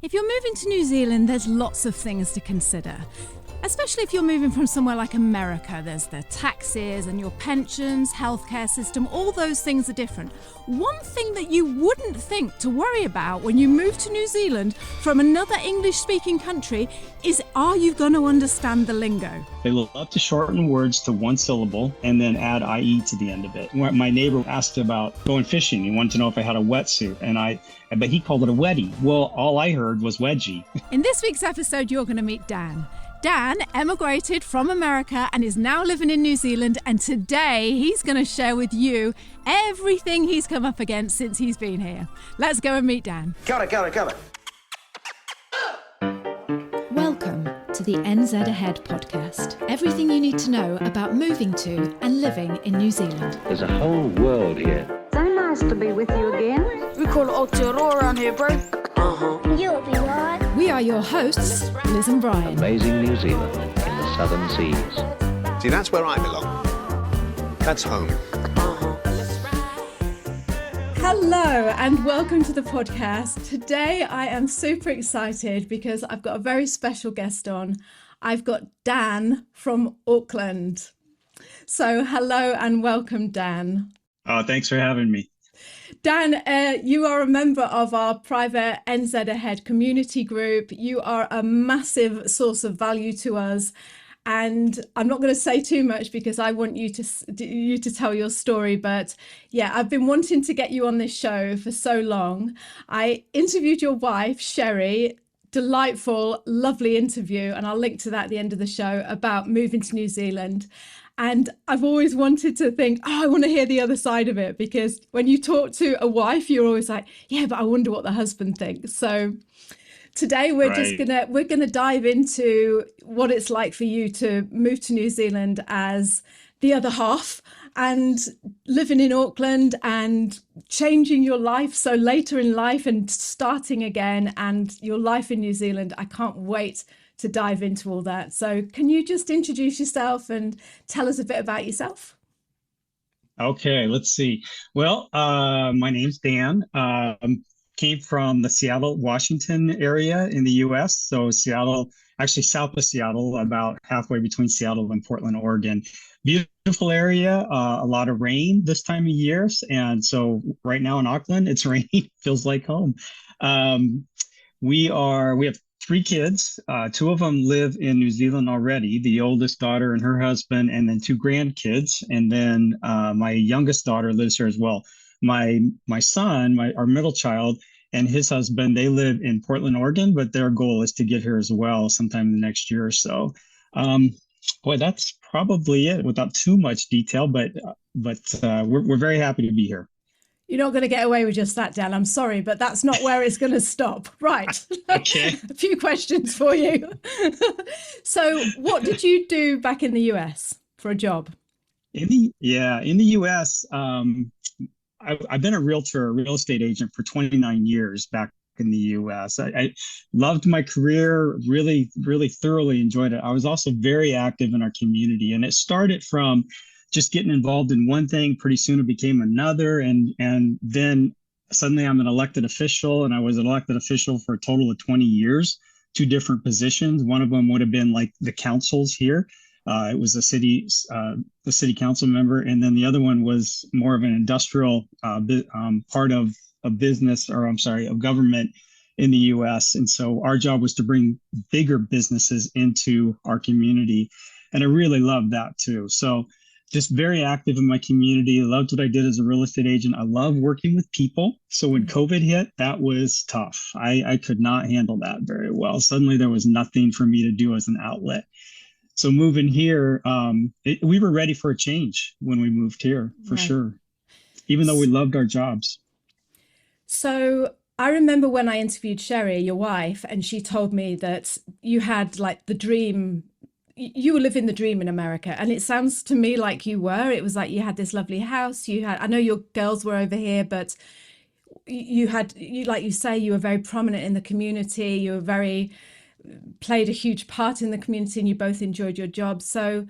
If you're moving to New Zealand, there's lots of things to consider. Especially if you're moving from somewhere like America, there's the taxes and your pensions, healthcare system, all those things are different. One thing that you wouldn't think to worry about when you move to New Zealand from another English-speaking country is, are you going to understand the lingo? They love to shorten words to one syllable and then add IE to the end of it. My neighbor asked about going fishing. He wanted to know if I had a wetsuit, but he called it a wedgie. Well, all I heard was wedgie. In this week's episode, you're going to meet Dan. Dan emigrated from America and is now living in New Zealand, and today he's going to share with you everything he's come up against since he's been here. Let's go and meet Dan. Come on. Welcome to the NZ Ahead podcast. Everything you need to know about moving to and living in New Zealand. There's a whole world here. So nice to be with you again. We call it Aotearoa around here, bro. You'll be right. We are your hosts, Liz and Brian. Amazing New Zealand in the southern seas. See, that's where I belong. That's home. Hello and welcome to the podcast. Today I am super excited because I've got a very special guest on. I've got Dan from Auckland. So hello and welcome, Dan. Thanks for having me. Dan, you are a member of our private NZ Ahead community group. You are a massive source of value to us. And I'm not going to say too much because I want you to tell your story. But yeah, I've been wanting to get you on this show for so long. I interviewed your wife, Sherry. Delightful, lovely interview. And I'll link to that at the end of the show about moving to New Zealand. And I've always wanted to think, I want to hear the other side of it, because when you talk to a wife, you're always like, yeah, but I wonder what the husband thinks. So today we're gonna dive into what it's like for you to move to New Zealand as the other half and living in Auckland and changing your life. So later in life and starting again and your life in New Zealand. I can't wait to dive into all that. So can you just introduce yourself and tell us a bit about yourself? Okay, let's see. Well, my name's Dan. Came from the Seattle, Washington area in the U.S. So Seattle, actually south of Seattle, about halfway between Seattle and Portland, Oregon. Beautiful area, a lot of rain this time of year. And so right now in Auckland, it's raining, feels like home. We have 3 kids. 2 of them live in New Zealand already, the oldest daughter and her husband, and then 2 grandkids. And then my youngest daughter lives here as well. My son, our middle child, and his husband, they live in Portland, Oregon, but their goal is to get here as well sometime in the next year or so. Boy, that's probably it without too much detail, but we're very happy to be here. You're not going to get away with just that, Dan. I'm sorry, but that's not where it's going to stop. Right. Okay. A few questions for you. So what did you do back in the US for a job? In the US, I've been a realtor, a real estate agent for 29 years back in the US. I loved my career, really, really thoroughly enjoyed it. I was also very active in our community, and it started from just getting involved in one thing. Pretty soon it became another. And then suddenly I'm an elected official, and I was an elected official for a total of 20 years, 2 different positions. One of them would have been like the councils here. It was a city council member. And then the other one was more of an industrial part of business, of government in the US. And so our job was to bring bigger businesses into our community. And I really loved that too. So just very active in my community. I loved what I did as a real estate agent. I love working with people. So when COVID hit, that was tough. I could not handle that very well. Suddenly there was nothing for me to do as an outlet. So moving here, we were ready for a change when we moved here, for sure, even though we loved our jobs. So I remember when I interviewed Sherry, your wife, and she told me that you had like the dream. You were living the dream in America, and it sounds to me like you were. It was like you had this lovely house. I know your girls were over here, but you like you say, you were very prominent in the community. You were played a huge part in the community, and you both enjoyed your jobs. So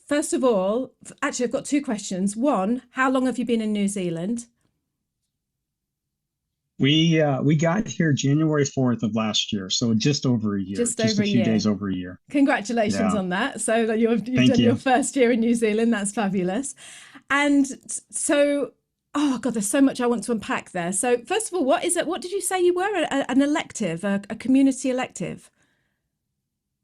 first of all, actually, I've got 2 questions. One, how long have you been in New Zealand? We got here January 4th of last year, so just over a year, Just just over a a few year. days over a year. Congratulations Yeah, on that. So that you've thank done your you. first year in New Zealand. That's fabulous. And so, oh God, there's so much I want to unpack there. So first of all, what is it? What did you say you were? An elective, a community elective?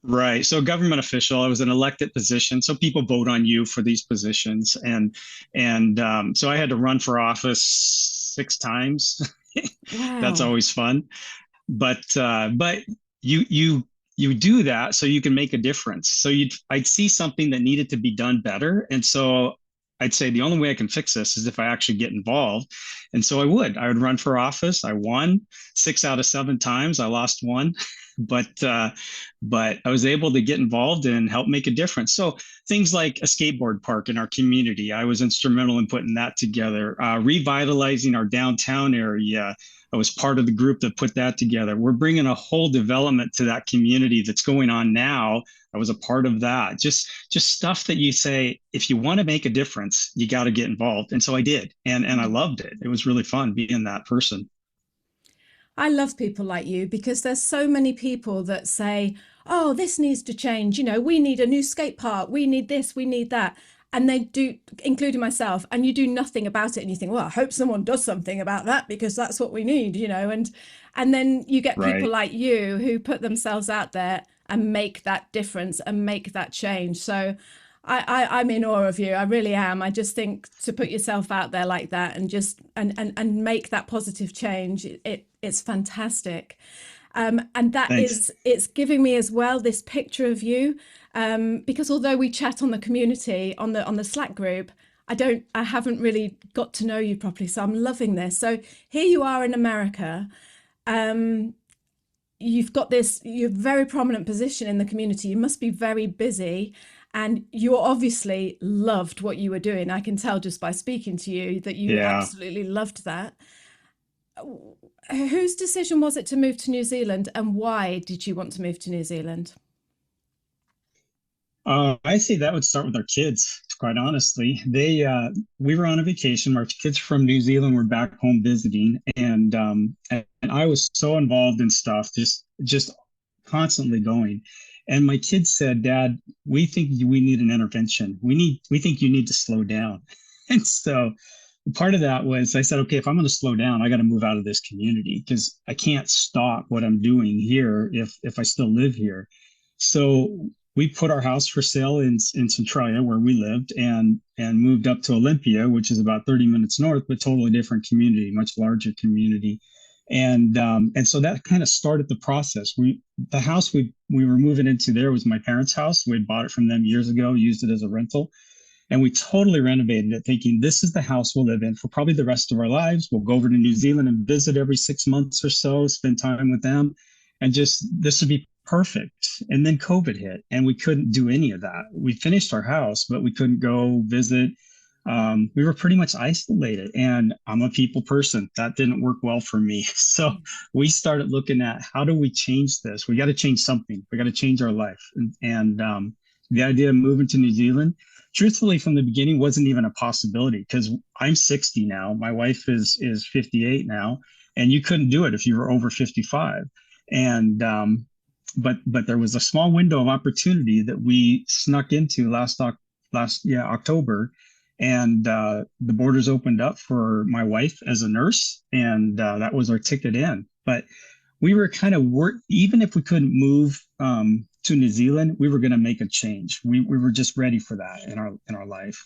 Right. So government official, I was an elected position. So people vote on you for these positions. And so I had to run for office 6 times. That's Wow. always fun. But you do that so you can make a difference. So I'd see something that needed to be done better. And so I'd say the only way I can fix this is if I actually get involved. And so I would run for office. I won 6 out of 7 times. I lost one, but but I was able to get involved and help make a difference. So things like a skateboard park in our community, I was instrumental in putting that together. Revitalizing our downtown area, I was part of the group that put that together. We're bringing a whole development to that community that's going on now. I was a part of that. Just stuff that you say, if you want to make a difference, you got to get involved. And so I did, and I loved it. It was really fun being that person. I love people like you because there's so many people that say, oh, this needs to change. We need a new skate park. We need this, we need that. And they do, including myself, and you do nothing about it. And you think, well, I hope someone does something about that because that's what we need. And then you get people Right. like you who put themselves out there and make that difference and make that change. So I'm in awe of you. I really am. I just think to put yourself out there like that and just and make that positive change, it's fantastic. And that Thanks. is, it's giving me as well this picture of you. Because although we chat on the community, on the Slack group, I haven't really got to know you properly. So I'm loving this. So here you are in America. You've got you're very prominent position in the community. You must be very busy. And you obviously loved what you were doing. I can tell just by speaking to you that you Yeah. absolutely loved that. Whose decision was it to move to New Zealand, and why did you want to move to New Zealand? I say that would start with our kids, quite honestly. We were on a vacation. Our kids from New Zealand were back home visiting, and I was so involved in stuff, just constantly going. And my kids said, "Dad, we think we need an intervention. We think you need to slow down." And so part of that was I said, okay, if I'm going to slow down, I got to move out of this community because I can't stop what I'm doing here if I still live here. So we put our house for sale in Centralia where we lived and moved up to Olympia, which is about 30 minutes north, but totally different community, much larger community. And so that kind of started the process. The house we were moving into there was my parents' house. We bought it from them years ago, used it as a rental. And we totally renovated it, thinking this is the house we'll live in for probably the rest of our lives. We'll go over to New Zealand and visit every 6 months or so, spend time with them, and just this would be perfect. And then COVID hit, and we couldn't do any of that. We finished our house, but we couldn't go visit. We were pretty much isolated, and I'm a people person. That didn't work well for me. So we started looking at how do we change this? We got to change something. We got to change our life. And the idea of moving to New Zealand, truthfully, from the beginning, wasn't even a possibility because I'm 60 now. My wife is 58 now, and you couldn't do it if you were over 55. And but there was a small window of opportunity that we snuck into October, and the borders opened up for my wife as a nurse, and that was our ticket in. But we were kind of even if we couldn't move to New Zealand, we were going to make a change. We were just ready for that in our life.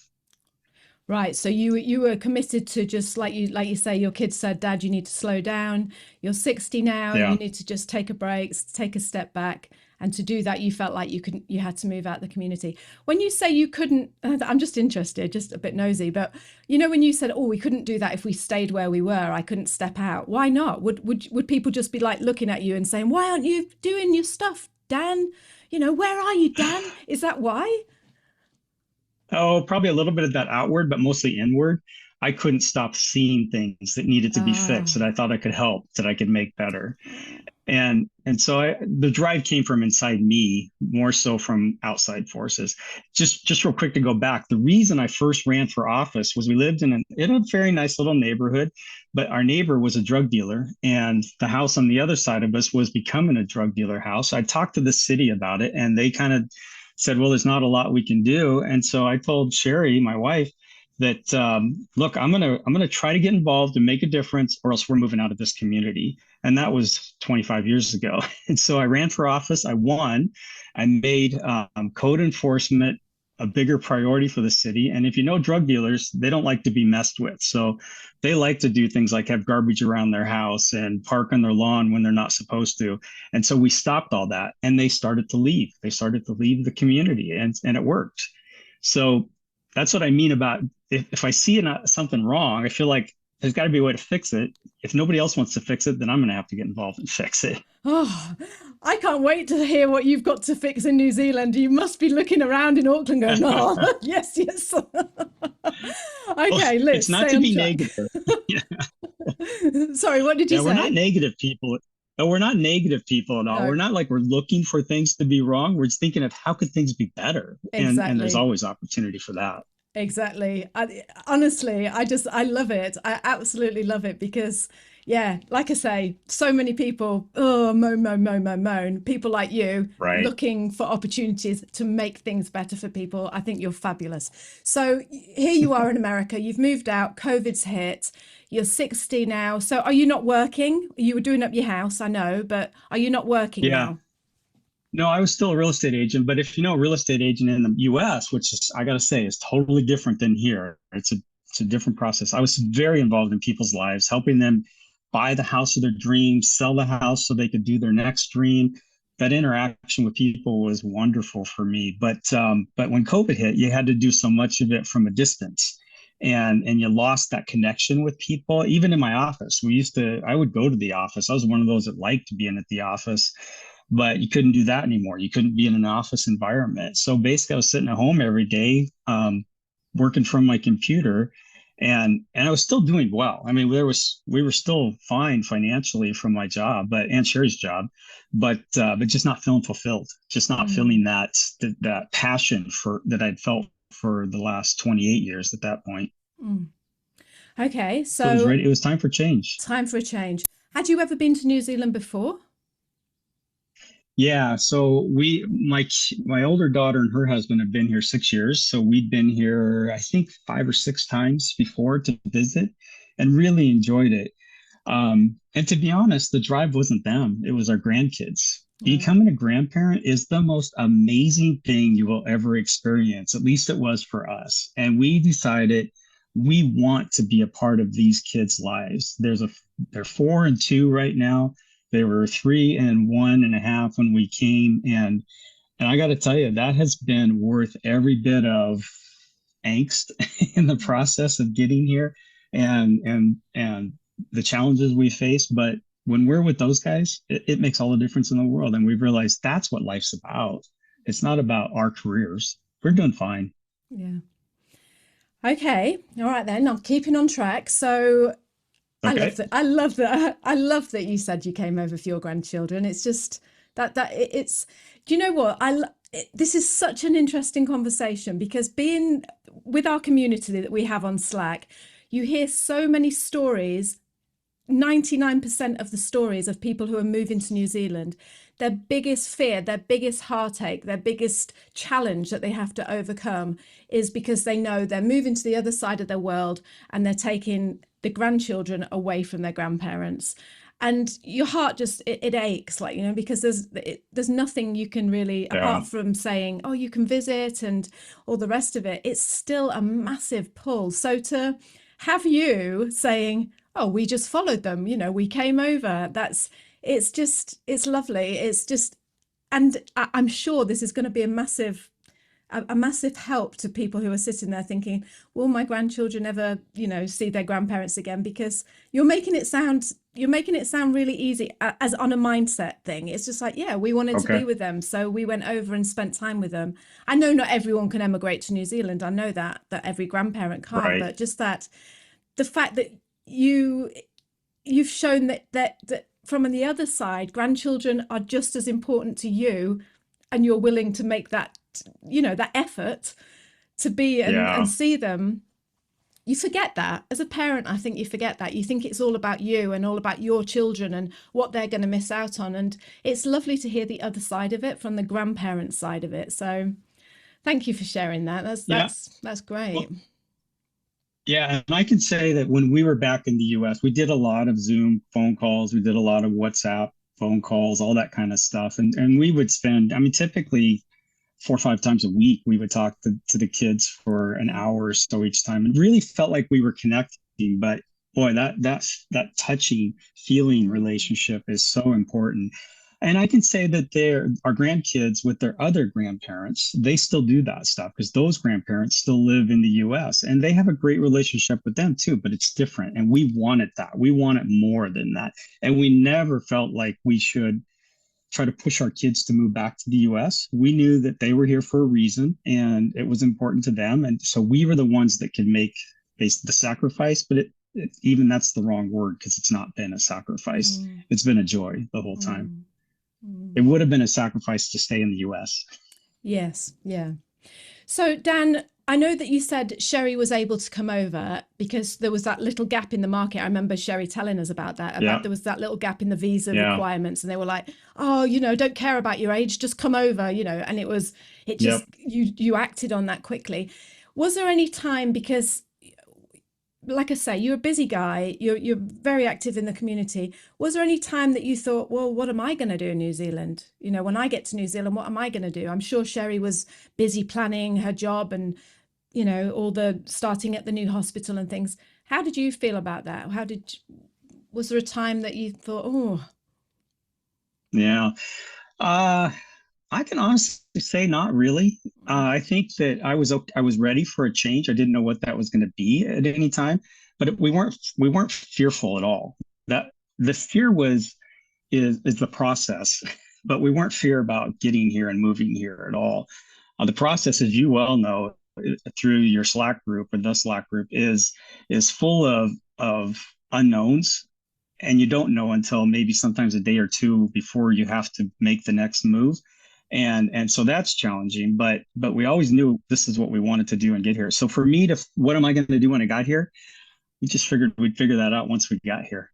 Right. So you were committed to, just like you say, your kids said, Dad, you need to slow down. You're 60 now. You Yeah. need to just take a break, take a step back. And to do that, you felt like you had to move out the community. When you say you couldn't, I'm just interested, just a bit nosy, but when you said, oh, we couldn't do that if we stayed where we were, I couldn't step out. Why not? Would people just be like looking at you and saying, why aren't you doing your stuff, Dan? Where are you, Dan? Is that why? Oh, probably a little bit of that outward, but mostly inward. I couldn't stop seeing things that needed to be fixed, that I thought I could help, that I could make better. And so the drive came from inside me more so from outside forces. Just real quick to go back, the reason I first ran for office was we lived in a very nice little neighborhood, but our neighbor was a drug dealer, and the house on the other side of us was becoming a drug dealer house. I talked to the city about it, and they kind of said, well, there's not a lot we can do. And so I told Sherry, my wife, that look, I'm gonna try to get involved and make a difference, or else we're moving out of this community. And that was 25 years ago. And so I ran for office. I won. I made code enforcement a bigger priority for the city. And if you know drug dealers, they don't like to be messed with. So they like to do things like have garbage around their house and park on their lawn when they're not supposed to. And so we stopped all that, and they started to leave. They started to leave the community, and it worked. So that's what I mean about if I see something wrong, I feel like there's got to be a way to fix it. If nobody else wants to fix it, then I'm going to have to get involved and fix it. Oh, I can't wait to hear what you've got to fix in New Zealand. You must be looking around in Auckland going, oh, yes. Okay, well, let's it's not to be negative. Sorry, what did you say? We're not negative people. No, we're not negative people at all. No. We're not like we're looking for things to be wrong. We're just thinking of how could things be better? Exactly. And there's always opportunity for that. Exactly. Honestly, I love it. I absolutely love it because, yeah, like I say, so many people, moan. People like you, right, looking for opportunities to make things better for people. I think you're fabulous. So here you are in America. You've moved out. COVID's hit. You're 60 now. So are you not working? You were doing up your house, I know, but are you not working now? No, I was still a real estate agent, but if you know a real estate agent in the US, which is, I got to say, is totally different than here. It's a different process. I was very involved in people's lives, helping them buy the house of their dreams, sell the house so they could do their next dream. That interaction with people was wonderful for me. But when COVID hit, you had to do so much of it from a distance. And you lost that connection with people. Even in my office, I would go to the office. I was one of those that liked being at the office, but you couldn't do that anymore. You couldn't be in an office environment. So basically I was sitting at home every day, working from my computer, and I was still doing well. I mean, we were still fine financially from my job, and Sherry's job, but just not feeling fulfilled, just not feeling that passion that I'd felt for the last 28 years at that point. Okay. So it was time for change. Time for a change. Had you ever been to New Zealand before? Yeah, so my older daughter and her husband have been here 6 years. So we'd been here, I think, 5 or 6 times before to visit, and really enjoyed it. And to be honest, the drive wasn't them; it was our grandkids. Becoming a grandparent is the most amazing thing you will ever experience. At least it was for us. And we decided we want to be a part of these kids' lives. They're 4 and 2 right now. They were 3 and 1.5 when we came, and I got to tell you, that has been worth every bit of angst in the process of getting here, and the challenges we face. But when we're with those guys, it makes all the difference in the world, and we've realized that's what life's about. It's not about our careers. We're doing fine. Yeah. Okay. All right then. I'm keeping on track. So. Okay. I love that you said you came over for your grandchildren. It's just it's, do you know what? This is such an interesting conversation, because being with our community that we have on Slack, you hear so many stories, 99% of the stories of people who are moving to New Zealand, their biggest fear, their biggest heartache, their biggest challenge that they have to overcome is because they know they're moving to the other side of their world and they're taking the grandchildren away from their grandparents. And your heart just, it aches, like, because there's nothing you can really, apart from saying, oh, you can visit and all the rest of it, it's still a massive pull. So to have you saying, oh, we just followed them, we came over, it's lovely. It's just, and I'm sure this is going to be a massive help to people who are sitting there thinking, will my grandchildren ever, see their grandparents again? Because you're making it sound really easy as on a mindset thing. It's just like, yeah, we wanted to be with them, so we went over and spent time with them. I know not everyone can emigrate to New Zealand. I know that every grandparent can't, but just that the fact that you've shown that from the other side, grandchildren are just as important to you, and you're willing to make that, that effort to be and see them. You forget that as a parent. I think you forget that. You think it's all about you and all about your children and what they're going to miss out on. And it's lovely to hear the other side of it, from the grandparent side of it. So thank you for sharing that. That's great. Well, yeah, and I can say that when we were back in the US, we did a lot of Zoom phone calls. We did a lot of WhatsApp phone calls, all that kind of stuff. And we would spend, I mean, typically 4 or 5 times a week, we would talk to the kids for an hour or so each time, and really felt like we were connecting. But boy, that touching, feeling relationship is so important. And I can say that our grandkids with their other grandparents, they still do that stuff, because those grandparents still live in the US and they have a great relationship with them too, but it's different. And we wanted that. We wanted more than that. And we never felt like we should try to push our kids to move back to the US. We knew that they were here for a reason and it was important to them. And so we were the ones that could make the sacrifice, but even that's the wrong word, because it's not been a sacrifice. It's been a joy the whole time. It would have been a sacrifice to stay in the US. Yes. Yeah. So Dan, I know that you said Sherry was able to come over because there was that little gap in the market. I remember Sherry telling us about that, there was that little gap in the visa requirements, and they were like, oh, don't care about your age, just come over, and you acted on that quickly. Was there any time, because like I say, you're a busy guy, you're very active in the community. Was there any time that you thought, well, what am I going to do in New Zealand? When I get to New Zealand, what am I going to do? I'm sure Sherry was busy planning her job and, all the starting at the new hospital and things. How did you feel about that? Was there a time that you thought, oh? Yeah. I can honestly say not really. I think that I was ready for a change. I didn't know what that was going to be at any time, but we weren't fearful at all. That the fear is the process, but we weren't fear about getting here and moving here at all. The process, as you well know, through your Slack group or the Slack group, is full of unknowns. And you don't know until maybe sometimes a day or two before you have to make the next move. And so that's challenging, but we always knew this is what we wanted to do and get here. So for me what am I going to do when I got here? We just figured we'd figure that out once we got here.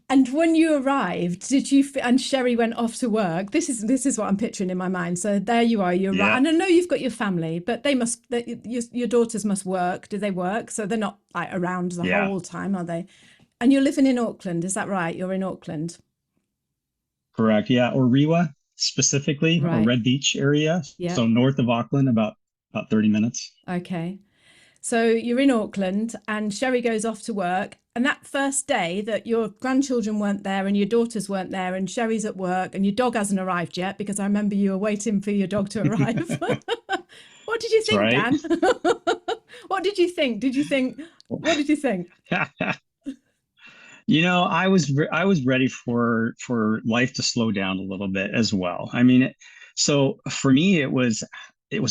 And when you arrived, and Sherry went off to work? This is what I'm picturing in my mind. So there you are, you're right. And I know you've got your family, but your daughters must work. Do they work? So they're not like around the whole time, are they? And you're living in Auckland, is that right? You're in Auckland. Correct. Yeah. Or Rewa specifically, or Red Beach area. Yeah. So north of Auckland, about 30 minutes. Okay. So you're in Auckland and Sherry goes off to work. And that first day that your grandchildren weren't there and your daughters weren't there and Sherry's at work and your dog hasn't arrived yet, because I remember you were waiting for your dog to arrive. What did you think, Dan? What did you think? What did you think? I was ready for life to slow down a little bit as well. I mean, so for me, it was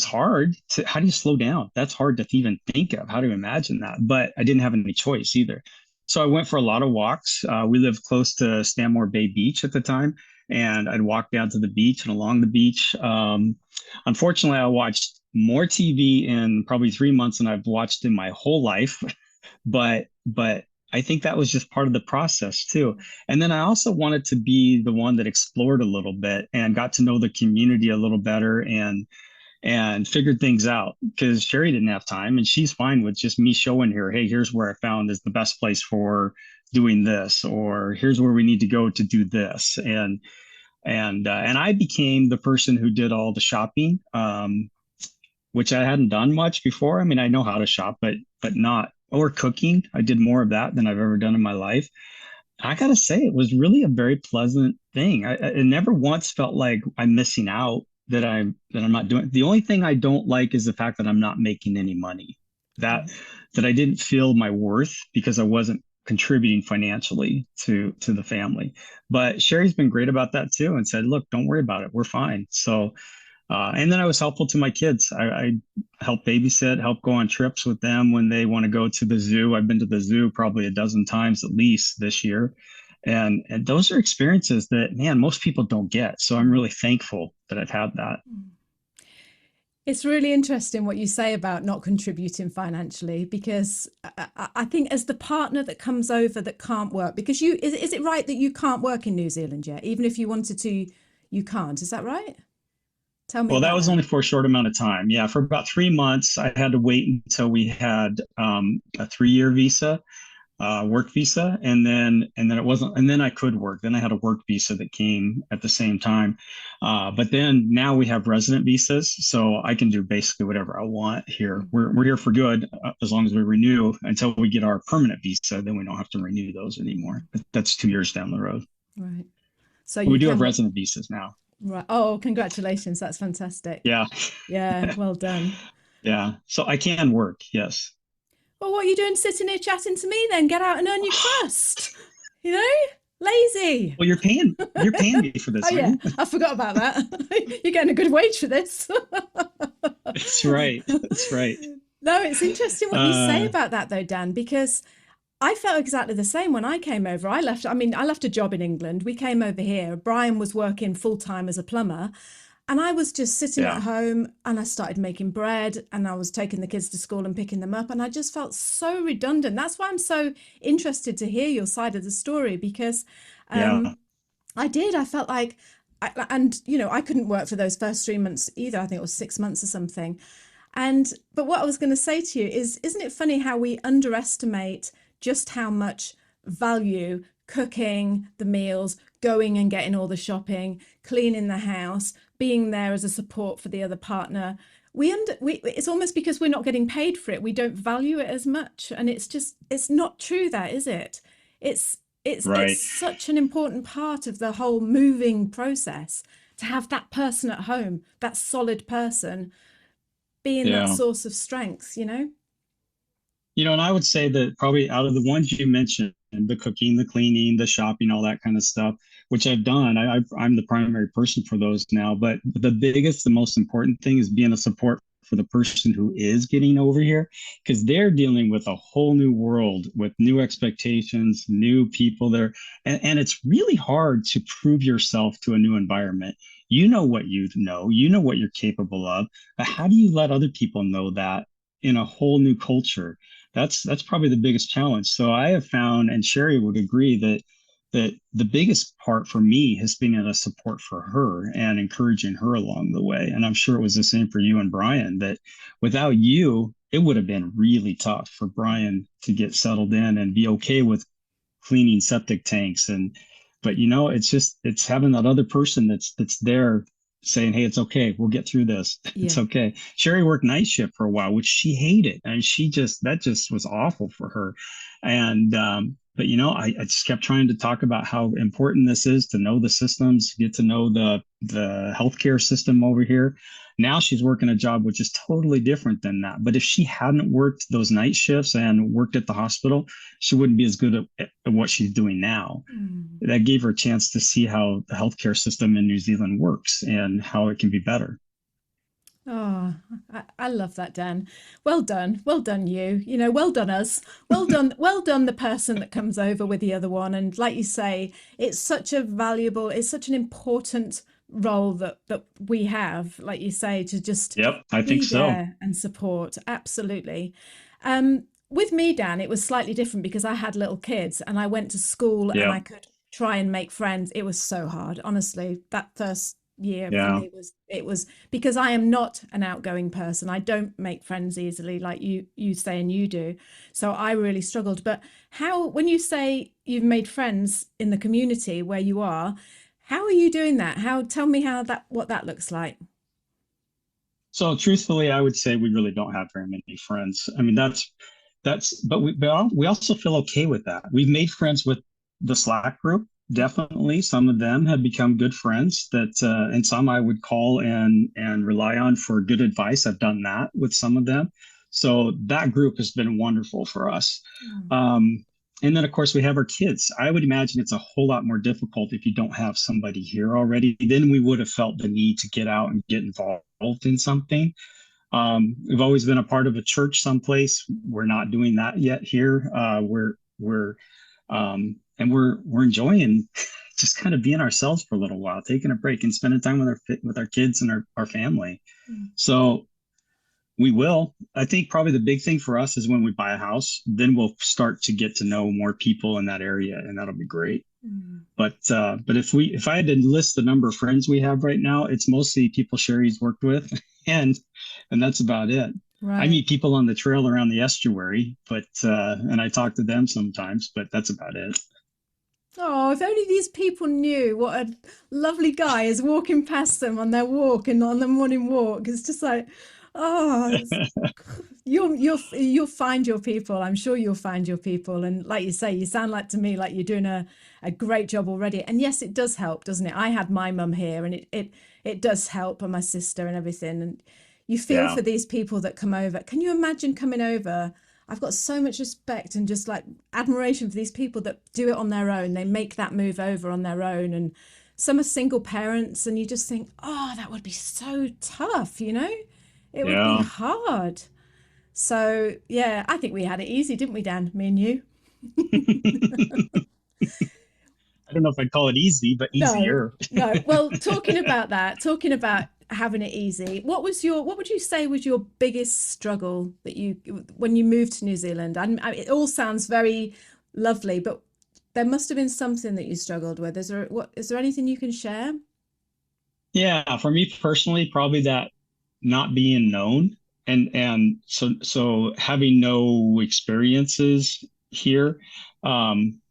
hard how do you slow down? That's hard to even think of, how to imagine that, but I didn't have any choice either. So I went for a lot of walks. We lived close to Stanmore Bay Beach at the time, and I'd walk down to the beach and along the beach. Unfortunately, I watched more TV in probably 3 months than I've watched in my whole life, but I think that was just part of the process too. And then I also wanted to be the one that explored a little bit and got to know the community a little better and figured things out, because Sherry didn't have time and she's fine with just me showing her, hey, here's where I found is the best place for doing this, or here's where we need to go to do this. And I became the person who did all the shopping, which I hadn't done much before. I mean, I know how to shop, but not, or cooking. I did more of that than I've ever done in my life. I got to say, it was really a very pleasant thing. It never once felt like I'm missing out, that I'm not doing. The only thing I don't like is the fact that I'm not making any money, that I didn't feel my worth because I wasn't contributing financially to the family. But Sherry's been great about that too, and said, look, don't worry about it. We're fine. So And then I was helpful to my kids. I help babysit, help go on trips with them when they want to go to the zoo. I've been to the zoo probably a dozen times at least this year. And those are experiences that, man, most people don't get. So I'm really thankful that I've had that. It's really interesting what you say about not contributing financially, because I think as the partner that comes over that can't work, because is it right that you can't work in New Zealand yet? Even if you wanted to, you can't. Is that right? Tell me Well, that about was only for a short amount of time. Yeah, for about 3 months, I had to wait until we had a 3-year visa, work visa, and then it wasn't, and then I could work. Then I had a work visa that came at the same time. But then now we have resident visas, so I can do basically whatever I want here. We're here for good as long as we renew until we get our permanent visa. Then we don't have to renew those anymore. But that's 2 years down the road. Right. So We you do have can, resident visas now. right. Oh, congratulations. That's fantastic. Yeah. Yeah, well done. Yeah. So I can work. Yes. Well, what are you doing sitting here chatting to me then? Get out and earn your crust. You know? Lazy. Well, you're paying me for this, Oh, yeah. aren't you? I forgot about that. You're getting a good wage for this. That's right. That's right. No, it's interesting what you say about that though, Dan, because I felt exactly the same when I came over. I left a job in England. We came over here. Brian was working full time as a plumber. And I was just sitting Yeah. at home and I started making bread and I was taking the kids to school and picking them up. And I just felt so redundant. That's why I'm so interested to hear your side of the story, because Yeah. I felt like, I couldn't work for those first 3 months either. I think it was 6 months or something. But what I was going to say to you is, isn't it funny how we underestimate just how much value cooking the meals, going and getting all the shopping, cleaning the house, being there as a support for the other partner. It's almost because we're not getting paid for it, we don't value it as much. And it's not true, that is it? It's Right. it's such an important part of the whole moving process to have that person at home, that solid person being that Yeah. source of strength, you know? And I would say that probably out of the ones you mentioned, the cooking, the cleaning, the shopping, all that kind of stuff, which I've done, I'm the primary person for those now. But the biggest, the most important thing is being a support for the person who is getting over here, because they're dealing with a whole new world with new expectations, new people there. And it's really hard to prove yourself to a new environment. You know what you know what you're capable of, but how do you let other people know that in a whole new culture? That's probably the biggest challenge. So I have found, and Sherry would agree, that the biggest part for me has been a support for her and encouraging her along the way. And I'm sure it was the same for you and Brian, that without you, it would have been really tough for Brian to get settled in and be okay with cleaning septic tanks. But it's having that other person that's there saying, hey, it's okay, we'll get through this. It's Yeah. okay. Sherry worked night shift for a while, which she hated, and that just was awful for her. And but I just kept trying to talk about how important this is to know the systems, get to know the healthcare system over here. Now she's working a job which is totally different than that. But if she hadn't worked those night shifts and worked at the hospital, she wouldn't be as good at what she's doing now. That gave her a chance to see how the healthcare system in New Zealand works and how it can be better. Oh, I love that, Dan. Well done. Well done, you. Well done us. Well done. Well done, the person that comes over with the other one. And like you say, it's such an important role that we have, like you say, to just Yep, I be think so. there and support. Absolutely. With me, Dan, it was slightly different because I had little kids and I went to school and I Yep. could try and make friends. It was so hard, honestly. That first year for Yeah. me was because I am not an outgoing person. I don't make friends easily like you say and you do. So I really struggled. But when you say you've made friends in the community where you are, how are you doing that? Tell me what that looks like. So truthfully, I would say we really don't have very many friends. I mean, but we also feel okay with that. We've made friends with the Slack group. Definitely, some of them have become good friends and some I would call and rely on for good advice. I've done that with some of them. So that group has been wonderful for us. and then of course we have our kids. I would imagine it's a whole lot more difficult if you don't have somebody here already. Then we would have felt the need to get out and get involved in something. We've always been a part of a church someplace. We're not doing that yet here. We're enjoying just kind of being ourselves for a little while, taking a break and spending time with our kids and our family. So we will. I think probably the big thing for us is when we buy a house, then we'll start to get to know more people in that area, and that'll be great. But if I had to list the number of friends we have right now, it's mostly people Sherry's worked with, and that's about it. Right. I meet people on the trail around the estuary, but and I talk to them sometimes, but that's about it. Oh, if only these people knew what a lovely guy is walking past them on their walk and on the morning walk. It's just like, oh, you'll find your people. I'm sure you'll find your people. And like you say, you sound like to me like you're doing a great job already. And yes, it does help, doesn't it? I had my mum here, and it does help, and my sister and everything. And you feel for these people that come over. Can you imagine coming over? I've got so much respect and just like admiration for these people that do it on their own. They make that move over on their own, and some are single parents, and you just think, oh, that would be so tough, you know? It would be hard. So yeah, I think we had it easy, didn't we, Dan? Me and you. I don't know if I'd call it easy, but easier. No. Well, talking about having it easy, what would you say was your biggest struggle that when you moved to New Zealand? It all sounds very lovely, but there must have been something that you struggled with. Is there anything you can share? Yeah, for me personally, probably that not being known, and so having no experiences here.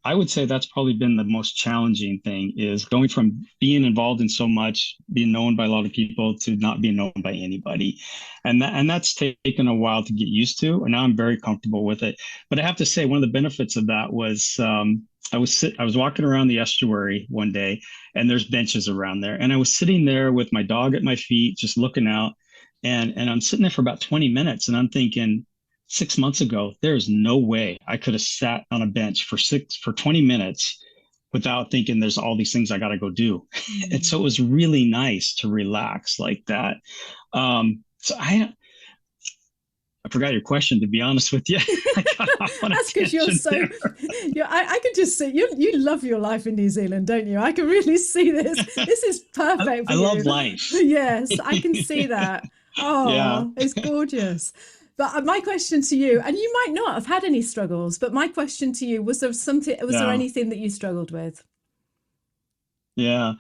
I would say that's probably been the most challenging thing, is going from being involved in so much, being known by a lot of people, to not being known by anybody. And that's taken a while to get used to. And now I'm very comfortable with it. But I have to say, one of the benefits of that was I was walking around the estuary one day, and there's benches around there. And I was sitting there with my dog at my feet, just looking out. And I'm sitting there for about 20 minutes, and I'm thinking, 6 months ago, there's no way I could have sat on a bench for 20 minutes without thinking there's all these things I got to go do. And so it was really nice to relax like that. So I forgot your question, to be honest with you. That's because you're so, I can just see, you love your life in New Zealand, don't you? I can really see this. This is perfect for you. I love life. Yes, I can see that. Oh, yeah. It's gorgeous. But my question to you, and you might not have had any struggles, but my question to you, was there anything that you struggled with? Yeah,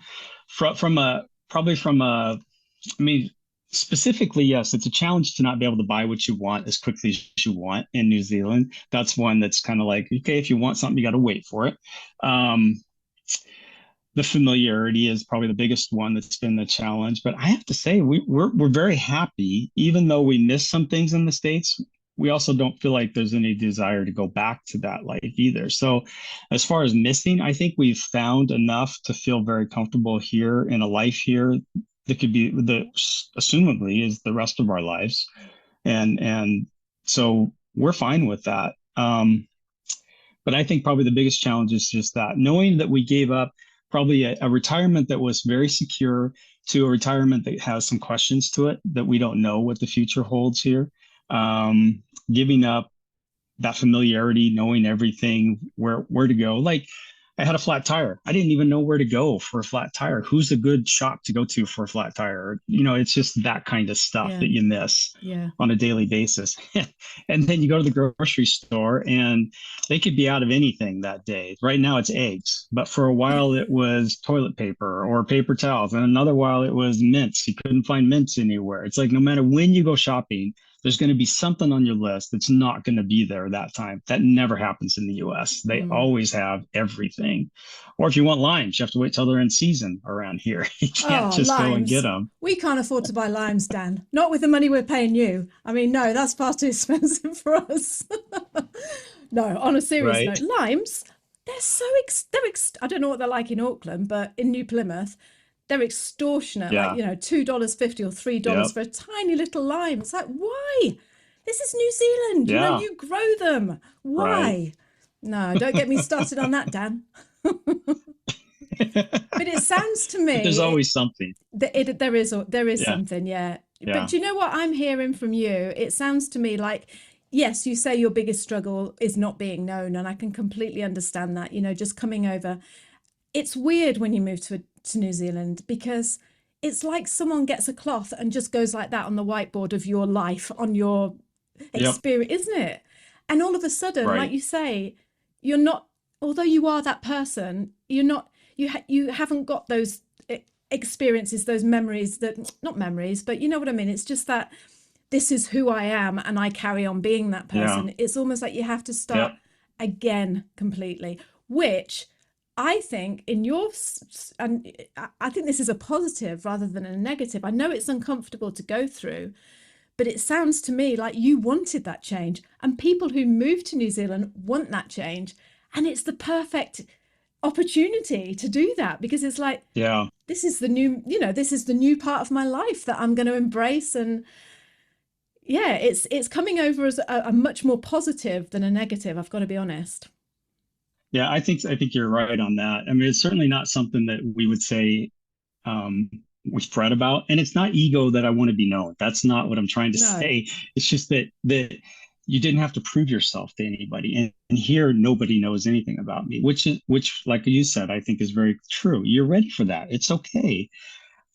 specifically, yes, it's a challenge to not be able to buy what you want as quickly as you want in New Zealand. That's one that's kind of like, okay, if you want something, you got to wait for it. The familiarity is probably the biggest one that's been the challenge. But I have to say, we're very happy, even though we miss some things in the States. We also don't feel like there's any desire to go back to that life either. So as far as missing, I think we've found enough to feel very comfortable here in a life here that could be assumably is the rest of our lives. And so we're fine with that. But I think probably the biggest challenge is just that, knowing that we gave up probably a retirement that was very secure to a retirement that has some questions to it, that we don't know what the future holds here. Giving up that familiarity, knowing everything, where to go. Like, I had a flat tire. I didn't even know where to go for a flat tire. Who's a good shop to go to for a flat tire? You know, it's just that kind of stuff that you miss on a daily basis. And then you go to the grocery store, and they could be out of anything that day. Right now it's eggs, but for a while it was toilet paper or paper towels. And another while it was mints. You couldn't find mints anywhere. It's like, no matter when you go shopping, there's going to be something on your list that's not going to be there that time. That never happens in the US. They always have everything. Or if you want limes, you have to wait till they're in season around here. You can't just go and get them. We can't afford to buy limes, Dan. Not with the money we're paying you. I mean, no, that's far too expensive for us. No, on a serious note, limes, they're so I don't know what they're like in Auckland, but in New Plymouth, they're extortionate, like, you know, $2.50 or $3 for a tiny little lime. It's like, why? This is New Zealand. You know, you grow them. Why? No, don't get me started on that, Dan. But it sounds to me There's always something. There is Yeah. something, yeah. Yeah. But do you know what I'm hearing from you? It sounds to me like, yes, you say your biggest struggle is not being known, and I can completely understand that, just coming over. It's weird when you move to New Zealand, because it's like someone gets a cloth and just goes like that on the whiteboard of your life, on your Yep. experience, isn't it? And all of a sudden, like Right. you say, you're not, although you are that person, you're not, you haven't got those experiences, those memories, that not memories, but you know what I mean? It's just that this is who I am and I carry on being that Yeah. person. It's almost like you have to start Yep. again completely, which I think in and I think this is a positive rather than a negative. I know it's uncomfortable to go through, but it sounds to me like you wanted that change, and people who move to New Zealand want that change, and it's the perfect opportunity to do that, because it's like, Yeah. this is the new, this is the new part of my life that I'm going to embrace. And yeah, it's coming over as a much more positive than a negative, I've got to be honest. Yeah, I think you're right on that. I mean, it's certainly not something that we would say we fret about, and it's not ego that I want to be known. That's not what I'm trying to No. say. It's just that you didn't have to prove yourself to anybody, and here nobody knows anything about me, which like you said, I think is very true. You're ready for that. It's okay.